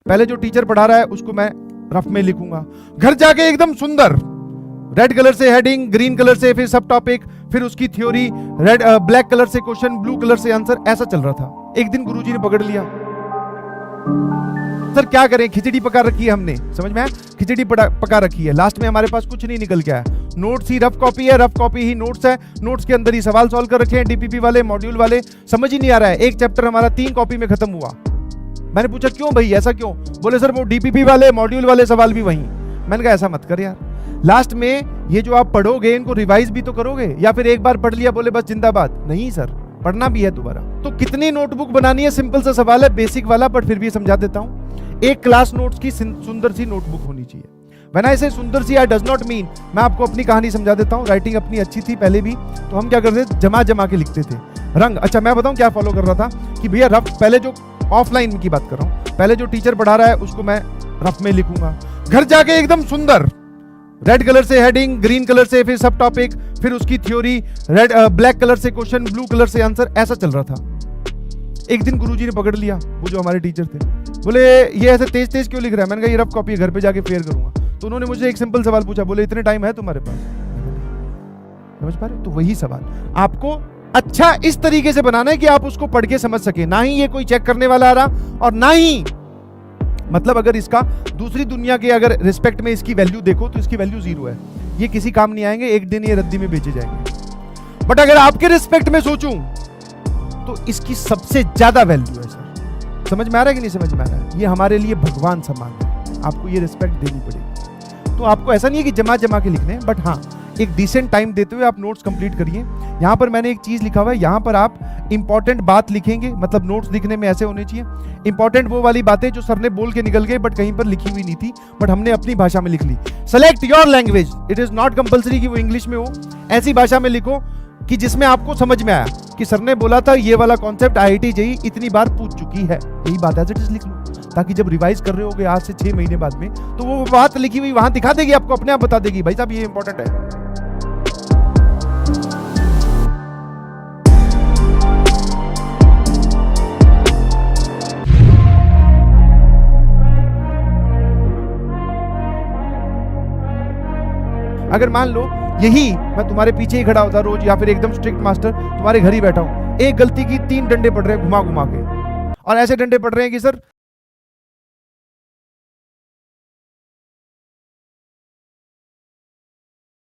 पहले जो टीचर पढ़ा रहा है उसको मैं रफ में लिखूंगा, घर जाके एकदम सुंदर, रेड कलर से हेडिंग, ग्रीन कलर से फिर सब टॉपिक, फिर उसकी थ्योरी, रेड ब्लैक कलर से क्वेश्चन, ब्लू कलर से आंसर, ऐसा चल रहा था। एक दिन गुरुजी ने पकड़ लिया, सर क्या करें, खिचड़ी पका रखी है हमने, समझ में आया, खिचड़ी पका रखी है, लास्ट में हमारे पास कुछ नहीं निकल के आया, नोट्स ही रफ कॉपी है, रफ कॉपी ही नोट्स है, नोट्स के अंदर ही सवाल सॉल्व कर रखे हैं, डीपीपी वाले, मॉड्यूल वाले, समझ ही नहीं आ रहा है। एक चैप्टर हमारा 3 कॉपी में खत्म हुआ। मैंने पूछा क्यों भाई, ऐसा क्यों? बोले सर वो डीपीपी वाले, मॉड्यूल वाले सवाल भी वहीं। मैंने कहा ऐसा मत कर यार, लास्ट में ये जो आप पढ़ोगे इनको रिवाइज भी तो करोगे, या फिर एक बार पढ़ लिया बोले बस जिंदाबाद, नहीं सर, पढ़ना भी है दोबारा। तो कितनी नोटबुक बनानी है, सिंपल सा सवाल है, बेसिक वाला, बट फिर भी समझा देता हूं। एक क्लास नोट्स की सुंदर सी नोटबुक होनी चाहिए। व्हेन आई से सुंदर सी, आई डज नॉट मीन, मैं आपको अपनी कहानी समझा देता हूं। राइटिंग अपनी अच्छी थी पहले भी, तो हम क्या करते थे, जमा के लिखते थे रंग। अच्छा मैं बताऊं क्या फॉलो कर रहा था कि भैया रफ, पहले जो ऑफलाइन की बात कर रहा हूं, पहले जो टीचर पढ़ा रहा है उसको मैं रफ में लिखूंगा, घर जाके एकदम सुंदर, रेड कलर से हेडिंग, ग्रीन कलर से फिर सब टॉपिक, फिर उसकी थ्योरी, रेड ब्लैक कलर से क्वेश्चन, ब्लू कलर से आंसर, ऐसा चल रहा था। एक दिन गुरुजी ने पकड़ लिया, वो जो हमारे टीचर थे, बोले ये ऐसे तेज तेज क्यों लिख रहा है? मैंने कहा ये रफ कॉपी है, घर पे जाके फेयर करूंगा। तो उन्होंने मुझे एक सिंपल सवाल पूछा, बोले इतने टाइम है तुम्हारे पास? समझ पा रहे? तो वही सवाल आपको अच्छा इस तरीके से बनाना है कि आप उसको पढ़ के समझ सके, ना ही ये कोई चेक करने वाला आ रहा, और ना ही मतलब अगर इसका दूसरी दुनिया के अगर रिस्पेक्ट में इसकी वैल्यू देखो तो इसकी वैल्यू 0 है, ये किसी काम नहीं आएंगे, एक दिन ये रद्दी में बेचे जाएंगे। बट अगर आपके रिस्पेक्ट में सोचूं तो इसकी सबसे ज्यादा वैल्यू है सर। समझ में आ रहा है कि नहीं समझ में आ रहा है? ये हमारे लिए भगवान समान है, आपको ये रिस्पेक्ट देनी पड़ेगी। तो आपको ऐसा नहीं है कि जमा के लिखने, बट हाँ एक डिसेंट टाइम देते हुए आप नोट्स कंप्लीट करिए। यहाँ पर मैंने एक चीज लिखा हुआ है, यहाँ पर आप इंपॉर्टेंट बात लिखेंगे, मतलब नोट्स लिखने में ऐसे होने चाहिए इंपॉर्टेंट वो वाली बातें जो सर ने बोल के निकल गए बट कहीं पर लिखी हुई नहीं थी, बट हमने अपनी भाषा में लिख ली। Select your language, it is not compulsory कि वो इंग्लिश में हो, ऐसी भाषा में लिखो कि जिसमें आपको समझ में आया कि सर ने बोला था ये वाला कॉन्सेप्ट IIT JEE इतनी बार पूछ चुकी है, यही बात एज इट इज लिख लो, ताकि जब रिवाइज कर रहे होगे आज से 6 महीने बाद में तो वो बात लिखी हुई वहां दिखा देगी आपको, अपने आप बता देगी भाई साहब ये इंपॉर्टेंट है। अगर मान लो यही मैं तुम्हारे पीछे ही खड़ा होता रोज, या फिर एकदम स्ट्रिक्ट मास्टर तुम्हारे घर ही बैठा हूं, एक गलती की 3 डंडे पड़ रहे हैं घुमा के, और ऐसे डंडे पड़ रहे हैं कि सर